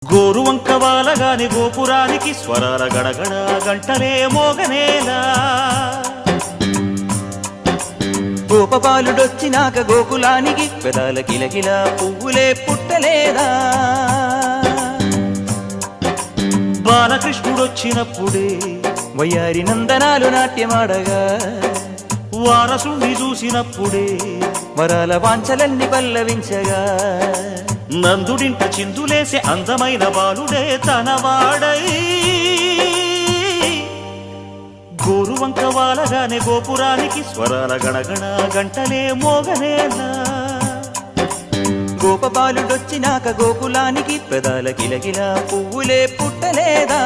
గోరువంక వాలగాని గోపురానికి స్వరాల గడగడ గంటలే మోగనేలా గోపబాలుడొచ్చినాక గోకులానికి పెదాల కిలకిల పువ్వులే పుట్టలేదా బాలకృష్ణుడొచ్చినప్పుడే వయ్యారి నందనాలు నాట్యమాడగా వారసుండి చూసినప్పుడే వరాల వాంఛలన్నీ పల్లవించగా నందుడింట చిందులేసే అందమైన బాలుడే తనవాడై గోరువంక వాలగానే గోపురానికి స్వరాల గణగణ గంటలే మోగనేలా గోపబాలుడొచ్చినాక గోకులానికి పెదాల కిలకిల పువ్వులే పుట్టలేదా